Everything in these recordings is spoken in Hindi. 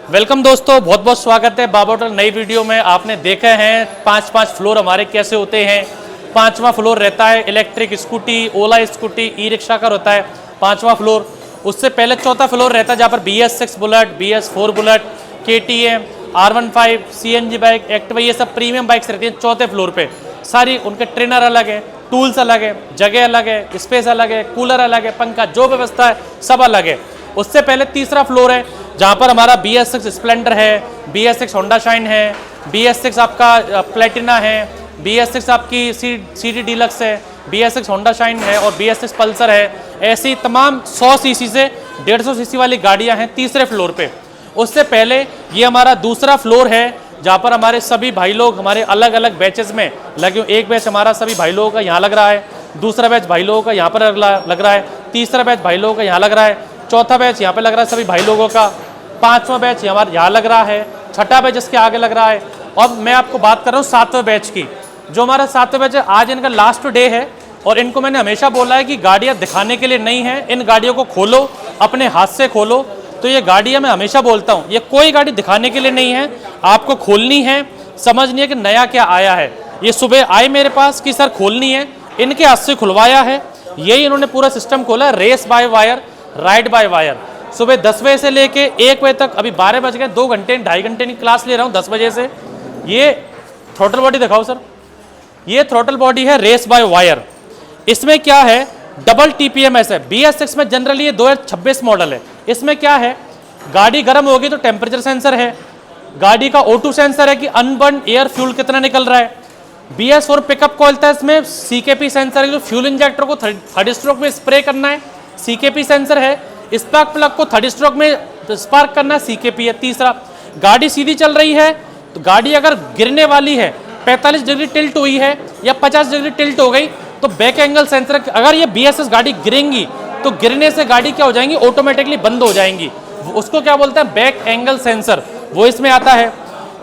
वेलकम दोस्तों, बहुत बहुत स्वागत है बाबा होटल नई वीडियो में। आपने देखे हैं 5-5 फ्लोर हमारे कैसे होते हैं। 5वां फ्लोर रहता है इलेक्ट्रिक स्कूटी, ओला स्कूटी, ई रिक्शा का रहता है 5वां फ्लोर। उससे पहले 4था फ्लोर रहता है जहाँ पर BS6 bullet, BS4 bullet, KTM, R15, CNG bike, Activa, ये सब प्रीमियम बाइक्स रहती हैं 4थे फ्लोर पे। सारी उनके ट्रेनर अलग है, टूल्स अलग है, जगह अलग है, स्पेस अलग है, कूलर अलग है, पंखा, जो व्यवस्था है सब अलग है। उससे पहले 3रा फ्लोर है जहाँ पर हमारा BS6 स्प्लेंडर है, BS6 होंडा शाइन है, BS6 आपका प्लेटिना है, BS6 आपकी CD डीलक्स है, BS6 होंडा शाइन है और BS6 पल्सर है। ऐसी तमाम 100 सीसी से 150 सीसी वाली गाड़ियाँ हैं 3रे फ्लोर पे। उससे पहले ये हमारा 2रा फ्लोर है जहाँ पर हमारे सभी भाई लोग हमारे अलग अलग बैचेस में लगे। एक बैच हमारा सभी भाई लोगों का यहाँ लग रहा है, दूसरा बैच भाई लोगों का यहाँ पर लग रहा है, तीसरा बैच भाई लोगों का यहाँ लग रहा है, चौथा बैच यहाँ पे लग रहा है सभी भाई लोगों का, 5वां बैच यहाँ लग रहा है, 6ठा बैच इसके आगे लग रहा है। और मैं आपको बात कर रहा हूँ 7वें बैच की। जो हमारा 7वां बैच है, आज इनका लास्ट डे है और इनको मैंने हमेशा बोला है कि गाड़ियाँ दिखाने के लिए नहीं है, इन गाड़ियों को खोलो, अपने हाथ से खोलो। तो ये गाड़ियाँ मैं हमेशा बोलता हूँ, ये कोई गाड़ी दिखाने के लिए नहीं है, आपको खोलनी है, समझनी है कि नया क्या आया है। ये सुबह आए मेरे पास कि सर खोलनी है, इनके हाथ से खुलवाया है। यही इन्होंने पूरा सिस्टम खोला, race by wire, ride by wire. सुबह 10 बजे से लेके 1 बजे तक, अभी 12 बज गए, 2 घंटे 2.5 घंटे की क्लास ले रहा हूँ 10 बजे से। ये थ्रोटल बॉडी दिखाओ सर, ये थ्रोटल बॉडी है रेस बाय वायर। इसमें क्या है, डबल TPMS है। BS6 में जनरली ये 2026 मॉडल है। इसमें क्या है, गाड़ी गर्म होगी तो टेम्परेचर सेंसर है, गाड़ी का O2 सेंसर है कि अनबर्न एयर फ्यूल कितना निकल रहा है। BS4 पिकअप कॉल था, इसमें CKP सेंसर है, जो फ्यूल इंजेक्टर को थर्ड स्ट्रोक में स्प्रे करना है, CKP सेंसर है। स्पार्क प्लग को थर्ड स्ट्रोक में स्पार्क करना है, CKP है। तीसरा, गाड़ी सीधी चल रही है तो गाड़ी अगर गिरने वाली है, 45 डिग्री टिल्ट हुई है या 50 डिग्री टिल्ट हो गई तो बैक एंगल सेंसर, अगर ये BS6 गाड़ी गिरेंगी तो गिरने से गाड़ी क्या हो जाएंगी, ऑटोमेटिकली बंद हो जाएंगी। उसको क्या बोलते हैं, बैक एंगल सेंसर, वो इसमें आता है।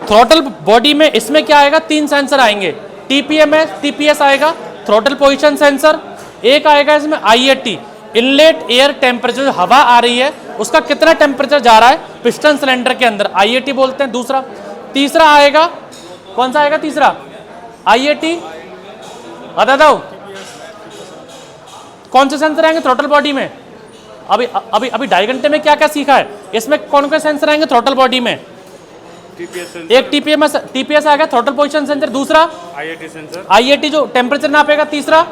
थ्रोटल बॉडी में इसमें क्या आएगा, 3 सेंसर आएंगे, TPS आएगा, थ्रोटल पोजीशन सेंसर, एक आएगा इसमें IAT, इनलेट एयर टेम्परेचर, जो हवा आ रही है उसका कितना टेम्परेचर जा रहा है पिस्टन सिलेंडर के अंदर, IAT बोलते हैं दूसरा। तीसरा आएगा, कौन सा आएगा तीसरा, IAT, बता दो कौन से सेंसर आएंगे थ्रोटल बॉडी में। अभी 2.5 घंटे में क्या क्या सीखा है, इसमें कौन कौन सेंसर आएंगे थ्रोटल बॉडी में। एक TPS आ गया, थ्रोटल पोजीशन सेंसर। दूसरा IAT सेंसर, IAT जो टेम्परेचर नापेगा। तीसरा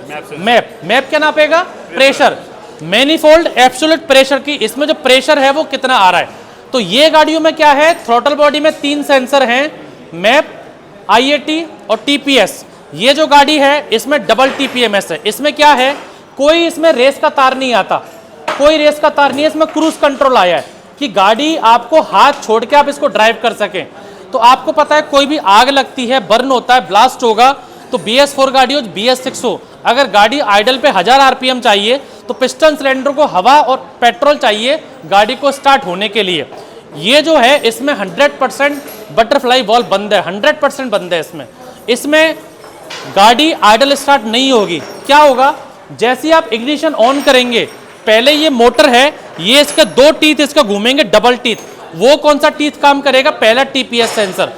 मैप क्या नापेगा, प्रेशर, मैनीफोल्ड एब्सोल्यूट प्रेशर की, इसमें जो प्रेशर है वो कितना आ रहा है। तो ये गाड़ियों में क्या है, थ्रोटल बॉडी में 3 सेंसर हैं, मैप, IAT और TPS। ये जो गाड़ी है इसमें डबल TPMS है। इसमें क्या है, कोई इसमें रेस का तार नहीं आता, कोई रेस का तार नहीं है, इसमें क्रूज कंट्रोल आया है कि गाड़ी आपको हाथ छोड़ के आप इसको ड्राइव कर सकें। तो आपको पता है कोई भी आग लगती है, बर्न होता है, ब्लास्ट होगा, तो BS4 गाड़ी हो, BS6 हो, अगर गाड़ी आइडल पे 1000 RPM चाहिए तो पिस्टन सिलेंडर को हवा और पेट्रोल चाहिए गाड़ी को स्टार्ट होने के लिए। ये जो है इसमें 100% बटरफ्लाई वॉल्व बंद है, 100% बंद है इसमें गाड़ी आइडल स्टार्ट नहीं होगी। क्या होगा, जैसे आप इग्निशन ऑन करेंगे, पहले ये मोटर है, ये इसके 2 टीथ इसका घूमेंगे, डबल टीथ। वो कौन सा टीथ काम करेगा, पहला TPS sensor,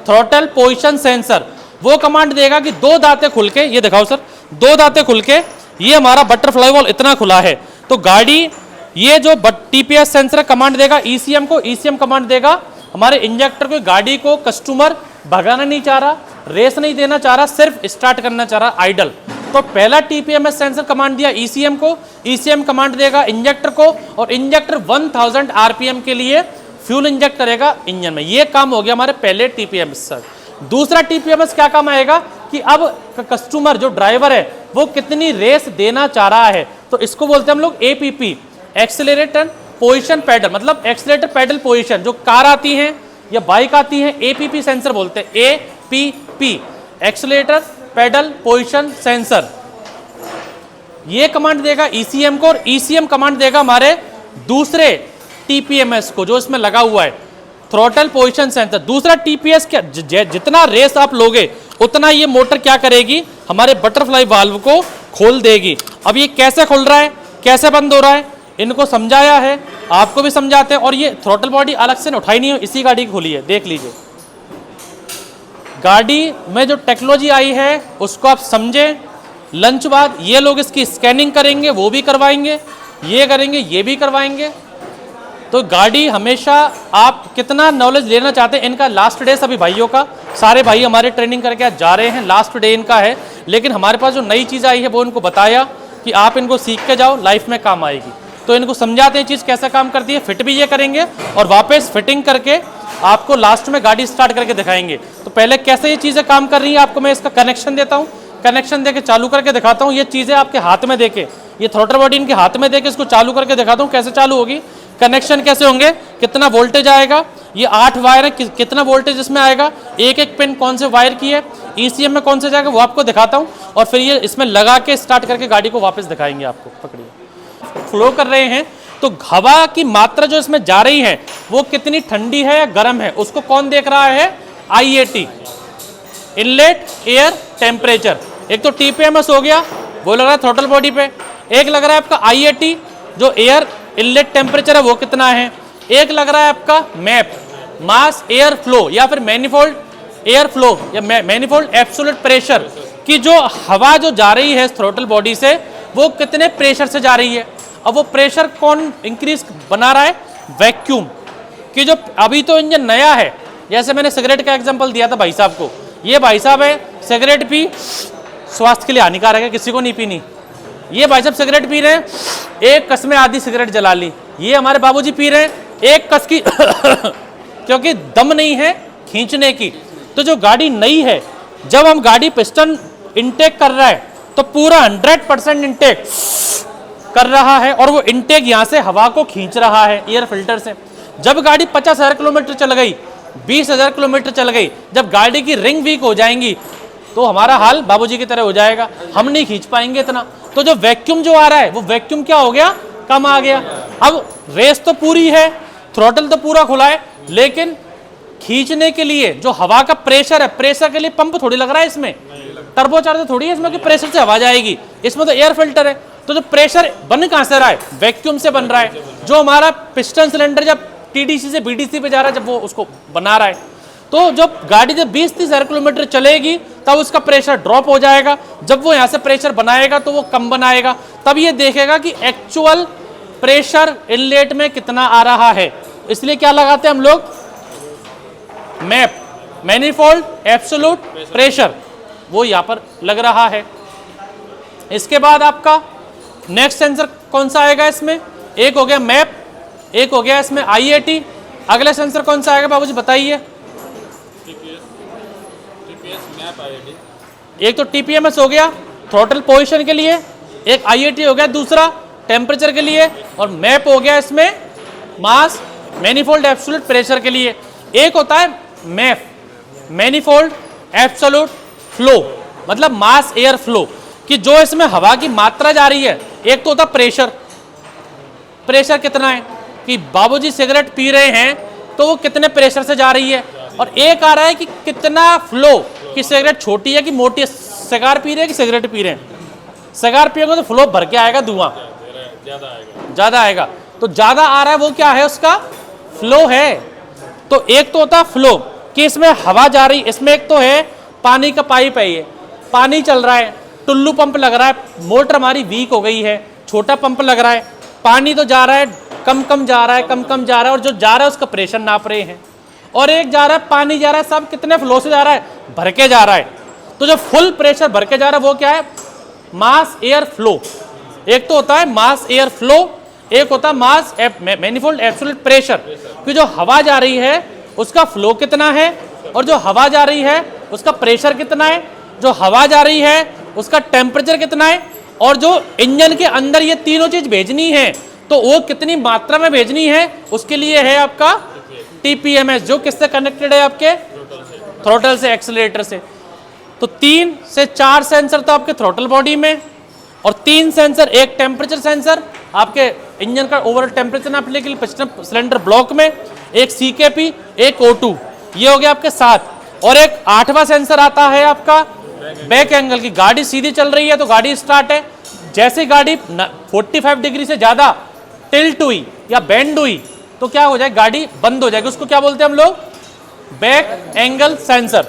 throttle position sensor, वो कमांड देगा कि 2 दांतें खुल के, ये दिखाओ सर, 2 दांतें खुल के, ये हमारा बटरफ्लाई वॉल्व इतना खुला है तो गाड़ी, ये जो TPS सेंसर कमांड देगा ECM को, ECM कमांड देगा हमारे इंजेक्टर को। गाड़ी को कस्टमर भगाना नहीं चाह रहा, रेस नहीं देना चाह रहा, सिर्फ स्टार्ट करना चाह रहा आइडल, तो पहला TPMS सेंसर कमांड दिया ECM को, ECM कमांड देगा इंजेक्टर को और इंजेक्टर 1000 RPM के लिए फ्यूल इंजेक्ट करेगा इंजन में। ये काम हो गया हमारे पहले TPMS सर। दूसरा TPMS क्या काम आएगा कि अब कस्टमर जो ड्राइवर है वो कितनी रेस देना चाह रहा है, तो इसको बोलते हैं हम लोग APP, एक्सेलरेटर पोजीशन पैडल, मतलब एक्सेलरेटर पैडल पोजीशन। जो कार आती हैं या बाइक आती हैं APP सेंसर बोलते हैं, APP, accelerator pedal position sensor. ये कमांड देगा ECM को और ECM कमांड देगा हमारे दूसरे TPMS को जो इसमें लगा हुआ है, थ्रोटल पोजीशन सेंसर। दूसरा TPS क्या, जितना रेस आप लोगे उतना ये मोटर क्या करेगी, हमारे बटरफ्लाई वाल्व को खोल देगी। अब ये कैसे खुल रहा है, कैसे बंद हो रहा है, इनको समझाया है, आपको भी समझाते हैं। और ये थ्रॉटल बॉडी अलग से उठाई नहीं है, इसी गाड़ी की खोली है, देख लीजिए। गाड़ी में जो टेक्नोलॉजी आई है उसको आप समझें। लंच बाद ये लोग इसकी स्कैनिंग करेंगे, वो भी करवाएंगे, ये करेंगे, ये भी करवाएंगे। तो गाड़ी हमेशा आप कितना नॉलेज लेना चाहते हैं। इनका लास्ट डे सभी भाइयों का, सारे भाई हमारे ट्रेनिंग करके आज जा रहे हैं, लास्ट डे इनका है। लेकिन हमारे पास जो नई चीज़ आई है वो इनको बताया कि आप इनको सीख के जाओ, लाइफ में काम आएगी। तो इनको समझाते हैं चीज़ कैसे काम करती है, फिट भी ये करेंगे और वापस फिटिंग करके आपको लास्ट में गाड़ी स्टार्ट करके दिखाएंगे। तो पहले कैसे ये चीज़ें काम कर रही हैं आपको मैं इसका कनेक्शन देता हूँ, कनेक्शन देके चालू करके दिखाता हूँ। ये चीज़ें आपके हाथ में देके, ये थ्रॉटल बॉडी इनके हाथ में देके इसको चालू करके दिखाता हूँ कैसे चालू होगी, कनेक्शन कैसे होंगे, कितना वोल्टेज आएगा। ये 8 वायर है, कितना वोल्टेज इसमें आएगा, एक एक पिन कौन से वायर की है, ECM में कौन से जाएगा वो आपको दिखाता हूँ। और फिर ये इसमें लगा के स्टार्ट करके गाड़ी को वापस दिखाएंगे आपको। पकड़िए, फ्लो कर रहे हैं तो हवा की मात्रा जो इसमें जा रही है वो कितनी ठंडी है या गर्म है, उसको कौन देख रहा है, IAT, इनलेट एयर टेम्परेचर। एक तो TPMS हो गया, वो लग रहा है थ्रॉटल बॉडी पे। एक लग रहा है आपका IAT जो एयर इनलेट टेम्परेचर है वो कितना है। एक लग रहा है आपका मैप, मास एयर फ्लो या फिर मैनिफोल्ड एयर फ्लो या मैनिफोल्ड एब्सोल्यूट प्रेशर की जो हवा जो जा रही है थ्रॉटल बॉडी से वो कितने प्रेशर से जा रही है। अब वो प्रेशर कौन इंक्रीज बना रहा है, वैक्यूम कि जो अभी तो इंजन नया है। जैसे मैंने सिगरेट का एग्जांपल दिया था भाई साहब को, ये भाई साहब है सिगरेट पी, स्वास्थ्य के लिए हानिकारक है, किसी को नहीं पीनी। ये भाई साहब सिगरेट पी रहे हैं, एक कस में आधी सिगरेट जला ली। ये हमारे बाबूजी पी रहे हैं एक कस की क्योंकि दम नहीं है खींचने की। तो जो गाड़ी नई है, जब हम गाड़ी पिस्टन इनटेक कर रहा है तो पूरा 100% इनटेक कर रहा है और वो इनटेक यहाँ से हवा को खींच रहा है एयर फिल्टर से। जब गाड़ी 50,000 किलोमीटर चल गई, 20,000 किलोमीटर चल गई, जब गाड़ी की रिंग वीक हो जाएंगी तो हमारा हाल बाबूजी की तरह हो जाएगा, हम नहीं खींच पाएंगे इतना। तो जो वैक्यूम जो आ रहा है वो वैक्यूम क्या हो गया, कम आ गया। अब रेस तो पूरी है, थ्रॉटल तो पूरा खुला है, लेकिन खींचने के लिए जो हवा का प्रेशर है, प्रेशर के लिए पंप थोड़ी लग रहा है इसमें, टर्बोचार्जर थोड़ी है इसमें कि प्रेशर से हवा जाएगी, इसमें तो एयर फिल्टर है। तो जो प्रेशर बन कहां से रहा है, वैक्यूम से बन रहा है। जो हमारा पिस्टन सिलेंडर जब TDC से BDC पे जा रहा है, जब वो उसको बना रहा है, तो जब गाड़ी जब 20-30 हज़ार किलोमीटर चलेगी तब उसका प्रेशर ड्रॉप हो जाएगा। जब वो यहाँ से प्रेशर बनाएगा तो वो कम बनाएगा, तब ये देखेगा कि एक्चुअल प्रेशर इनलेट में कितना आ रहा है। इसलिए क्या लगाते हैं हम लोग, मैप, मैनिफोल्ड एब्सोल्यूट प्रेशर, वो यहाँ पर लग रहा है। इसके बाद आपका नेक्स्ट सेंसर कौन सा आएगा इसमें, एक हो गया मैप, एक हो गया इसमें IAT। अगला सेंसर कौन सा आएगा बाबूजी बताइए। एक तो TPMS हो गया थ्रॉटल पोजीशन के लिए, एक IAT हो गया दूसरा टेम्परेचर के लिए, और मैप हो गया इसमें मास मैनिफोल्ड एब्सोल्यूट प्रेशर के लिए। एक होता है मैप, मैनिफोल्ड एब्सोल्यूट फ्लो, मतलब मास एयर फ्लो, कि जो इसमें हवा की मात्रा जा रही है। एक तो होता प्रेशर, प्रेशर कितना है कि बाबूजी सिगरेट पी रहे हैं तो वो कितने प्रेशर से जा रही है। और एक आ रहा है कि कितना फ्लो, कि सिगरेट छोटी है कि मोटी है, सिगार पी रहे हैं कि सिगरेट पी रहे हैं। सिगार पिएंगे तो फ्लो भर के आएगा, धुआं ज्यादा आएगा। तो ज्यादा आ रहा है वो क्या है, उसका फ्लो है। तो एक तो होता फ्लो कि इसमें हवा जा रही, इसमें एक तो है पानी का पाइप है, ये पानी चल रहा है, टुल्लू पंप लग रहा है, मोटर हमारी वीक हो गई है, छोटा पंप लग रहा है, पानी तो जा रहा है, कम कम जा रहा है, कम कम जा रहा है, और जो जा रहा है उसका प्रेशर नाप रहे हैं। और एक जा रहा है, पानी जा रहा है, सब कितने फ्लो से जा रहा है, भर के जा रहा है। तो जो फुल प्रेशर भर के जा रहा है वो क्या है, मास एयर फ्लो। एक तो होता है मास एयर फ्लो, एक होता है मास मैनिफोल्ड एब्सोल्यूट प्रेशर, कि जो हवा जा रही है उसका फ्लो कितना है और जो हवा जा रही है उसका प्रेशर कितना है, जो हवा जा रही है उसका टेम्परेचर कितना है, और जो इंजन के अंदर ये तीनों चीज भेजनी है तो वो कितनी मात्रा में भेजनी है, उसके लिए है आपका TPMS, जो किससे कनेक्टेड है, आपके थ्रॉटल से, एक्सीलरेटर से। तो 3 से 4 सेंसर तो आपके थ्रॉटल बॉडी में, और 3 सेंसर, एक टेम्परेचर सेंसर आपके इंजन का ओवरऑल टेम्परेचर नापने के लिए पिस्टन सिलेंडर ब्लॉक में, एक CKP, एक O2, ये हो गया आपके 7। और एक 8वां सेंसर आता है आपका बैक एंगल की। गाड़ी सीधी चल रही है तो गाड़ी स्टार्ट है, जैसे गाड़ी 45 डिग्री से ज़्यादा टिल्ट हुई या बेंड हुई तो क्या हो जाए, गाड़ी बंद हो जाएगी। उसको क्या बोलते हैं हम लोग, बैक एंगल सेंसर।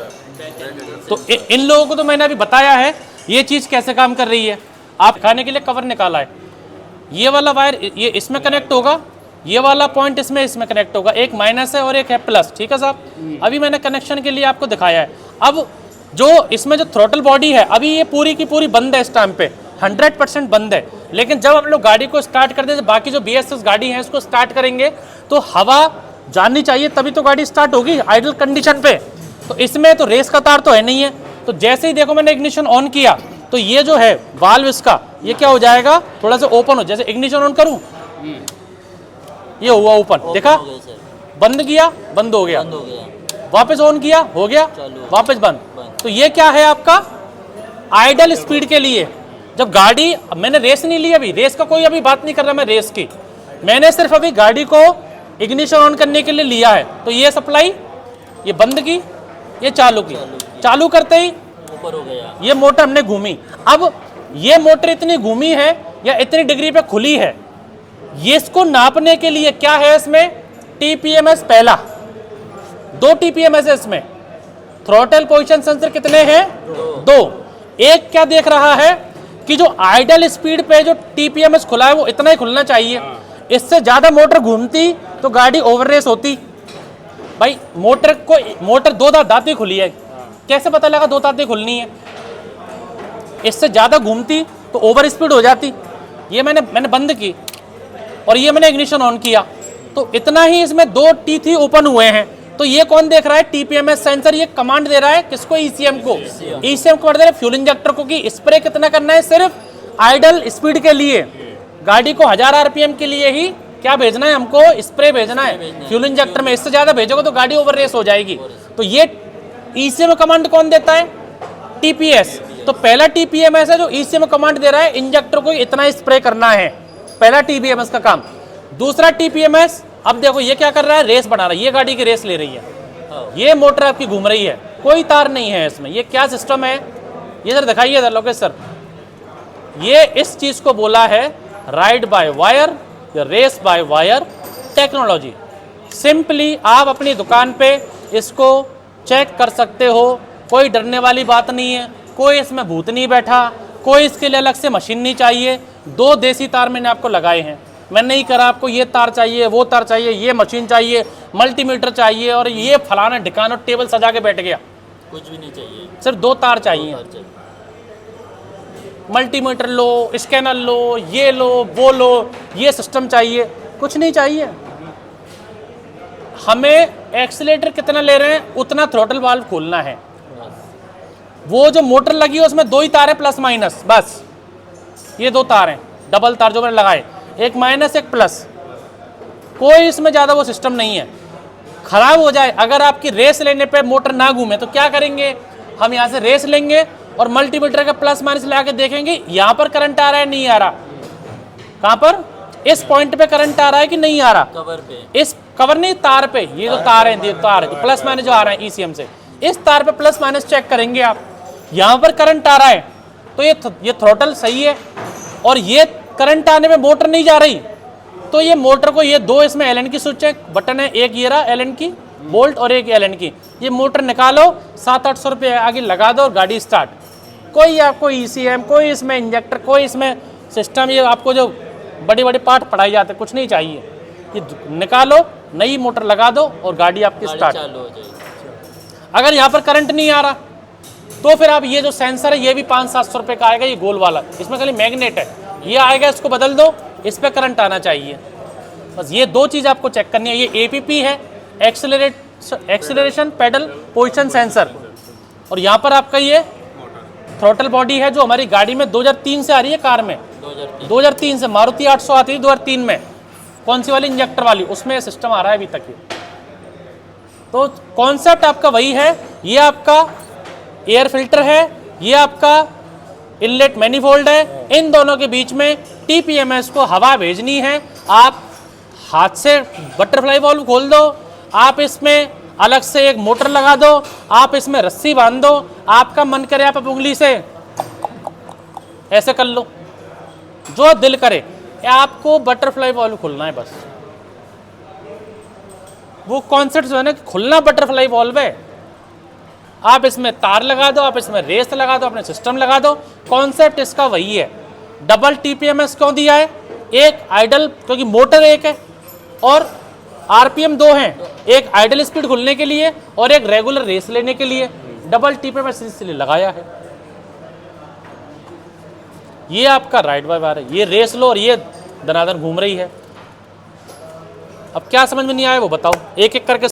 तो इन लोगों को तो मैंने अभी बताया है ये चीज कैसे काम कर रही है। आप खाने के लिए कवर निकाला है, ये वाला वायर ये इसमें कनेक्ट होगा, ये वाला पॉइंट इसमें कनेक्ट होगा, एक माइनस है और एक है प्लस, ठीक है साहब। अभी मैंने कनेक्शन के लिए आपको दिखाया है। अब जो इसमें जो थ्रॉटल बॉडी है अभी ये पूरी की पूरी बंद है, इस टाइम पे 100% बंद है। लेकिन जब हम लोग गाड़ी को स्टार्ट कर देते, बाकी जो BS6 गाड़ी है इसको स्टार्ट करेंगे तो हवा जानी चाहिए तभी तो गाड़ी स्टार्ट होगी आइडल कंडीशन पे। तो इसमें तो रेस का तार तो है नहीं है, तो जैसे ही देखो मैंने इग्निशन ऑन किया तो ये जो है वाल्व इसका ये क्या हो जाएगा, थोड़ा सा ओपन हो, जैसे इग्निशन ऑन करूं ये हुआ ओपन, देखा, बंद किया बंद हो गया, वापस ऑन किया हो गया, वापस बंद। तो ये क्या है आपका आइडल स्पीड के लिए। जब गाड़ी, मैंने रेस नहीं ली, अभी रेस का कोई अभी बात नहीं कर रहा मैं रेस की, मैंने सिर्फ अभी गाड़ी को इग्निशन ऑन करने के लिए लिया है। तो ये सप्लाई ये बंद की, ये चालू की, चालू करते ही ऊपर हो गया, ये मोटर हमने घूमी। अब ये मोटर इतनी घूमी है या इतनी डिग्री पे खुली है, ये इसको नापने के लिए क्या है इसमें TPMS पहला, 2 TPMS है इसमें। थ्रॉटल पोजीशन सेंसर कितने हैं, 2। एक क्या देख रहा है कि जो आइडल स्पीड पे जो TPMS खुला है वो इतना ही खुलना चाहिए, इससे ज्यादा मोटर घूमती तो गाड़ी ओवर रेस होती। भाई मोटर 2 दांती खुली है, कैसे पता लगा 2 दांती खुलनी है, इससे ज्यादा घूमती तो ओवर स्पीड हो जाती। ये मैंने बंद की और ये मैंने इग्निशन ऑन किया तो इतना ही इसमें 2 टीथ ओपन हुए हैं। तो ये कौन देख रहा है, TPMS सेंसर ये कमांड दे रहा है किसको, ECM को। ECM को दे रहा है फ्यूल इंजेक्टर को कि स्प्रे कितना करना है, सिर्फ आइडल स्पीड के लिए, गाड़ी को 1000 RPM के लिए ही क्या भेजना है, हमको स्प्रे भेजना है फ्यूल इंजेक्टर में। इससे ज्यादा भेजोगे तो गाड़ी ओवर रेस हो जाएगी। तो ये ECM कमांड कौन देता है, TPS। तो पहला TPMS है जो ECM कमांड दे रहा है इंजेक्टर को इतना स्प्रे करना है, पहला TPMS का काम। दूसरा TPMS, अब देखो ये क्या कर रहा है, रेस बना रहा है, ये गाड़ी की रेस ले रही है, ये मोटर आपकी घूम रही है, कोई तार नहीं है इसमें। ये क्या सिस्टम है, ये सर दिखाइए लोकेश सर। ये इस चीज को बोला है राइड बाय वायर या race by wire technology. Simply आप अपनी दुकान पे इसको चेक कर सकते हो, कोई डरने वाली बात नहीं है, कोई इसमें भूत नहीं बैठा, कोई इसके लिए अलग से मशीन नहीं चाहिए। 2 देसी तार मैंने आपको लगाए हैं, मैंने नहीं करा आपको ये तार चाहिए वो तार चाहिए, ये मशीन चाहिए, मल्टीमीटर चाहिए और ये फलाना ढिकाना टेबल सजा के बैठ गया, कुछ भी नहीं चाहिए, सिर्फ 2 तार चाहिए। मल्टीमीटर लो, स्कैनर लो, ये लो वो लो, ये सिस्टम चाहिए, कुछ नहीं चाहिए। हमें एक्सीलेटर कितना ले रहे हैं उतना थ्रॉटल वाल्व खोलना है। वो जो मोटर लगी है उसमें 2 ही तार है प्लस माइनस, बस ये 2 तार हैं, डबल तार जो मैंने लगाए, एक माइनस एक प्लस, कोई इसमें ज़्यादा वो सिस्टम नहीं है। खराब हो जाए अगर आपकी रेस लेने पे मोटर ना घूमे तो क्या करेंगे, हम यहाँ से रेस लेंगे और मल्टीमीटर का प्लस माइनस लगा के देखेंगे यहाँ पर करंट आ रहा है नहीं आ रहा, कहाँ पर, इस पॉइंट पे करंट आ रहा है कि नहीं आ रहा, कवर पे, इस कवर नहीं तार पे, ये जो तार है तार प्लस माइनस जो आ रहा है ECM से, इस तार पे प्लस माइनस चेक करेंगे आप, यहाँ पर करंट आ रहा है तो ये थ्रॉटल सही है और ये करंट आने में मोटर नहीं जा रही तो ये मोटर को, ये 2 इसमें Allen की स्विच है, बटन है, एक ये रहा Allen की बोल्ट और एक Allen की, ये मोटर निकालो 700-800 रुपये आगे लगा दो और गाड़ी स्टार्ट। कोई आपको ECM, कोई इसमें इंजेक्टर, कोई इसमें सिस्टम, ये आपको जो बड़े बड़े पार्ट पढ़ाए जाते कुछ नहीं चाहिए, ये निकालो नई मोटर लगा दो और गाड़ी आपकी स्टार्ट चालू हो जाएगी। अगर यहाँ पर करंट नहीं आ रहा तो फिर आप ये जो सेंसर है ये भी 500-700 रुपये का आएगा, ये गोल वाला, इसमें खाली मैग्नेट है, ये आएगा, इसको बदल दो, इस पर करंट आना चाहिए। बस ये 2 चीज़ आपको चेक करनी है। ये APP है, एक्सेलरेशन पेडल पोजीशन सेंसर, और यहाँ पर आपका ये थ्रॉटल बॉडी है जो हमारी गाड़ी में 2003 से आ रही है, कार में 2003 से, मारुति 800 आती है 2003 में, कौन सी वाली, इंजेक्टर वाली, उसमें सिस्टम आ रहा है अभी तक। तो कॉन्सेप्ट आपका वही है, ये आपका एयर फिल्टर है, ये आपका इनलेट मैनिफोल्ड है, इन दोनों के बीच में TPMS को हवा भेजनी है। आप हाथ से बटरफ्लाई वाल्व खोल दो, आप इसमें अलग से एक मोटर लगा दो, आप इसमें रस्सी बांध दो, आपका मन करे आप उंगली से ऐसे कर लो, जो दिल करे। आपको बटरफ्लाई वॉल्व खुलना है बस। वो कॉन्सेप्ट जो है ना कि खुलना बटरफ्लाई वॉल्व है। आप इसमें तार लगा दो, आप इसमें रेस लगा दो, अपने सिस्टम लगा दो, कॉन्सेप्ट इसका वही है। डबल टीपीएमएस क्यों दिया है? एक आइडल, क्योंकि मोटर एक है और आरपीएम 2 हैं, एक आइडल स्पीड खुलने के लिए और एक रेगुलर रेस लेने के लिए। डबल टीपीएमएस इसलिए लगाया है। ये आपका राइट बाय वायर है, ये रेस लो और ये दनादन घूम रही है। अब क्या समझ में नहीं आया वो बताओ, एक एक करके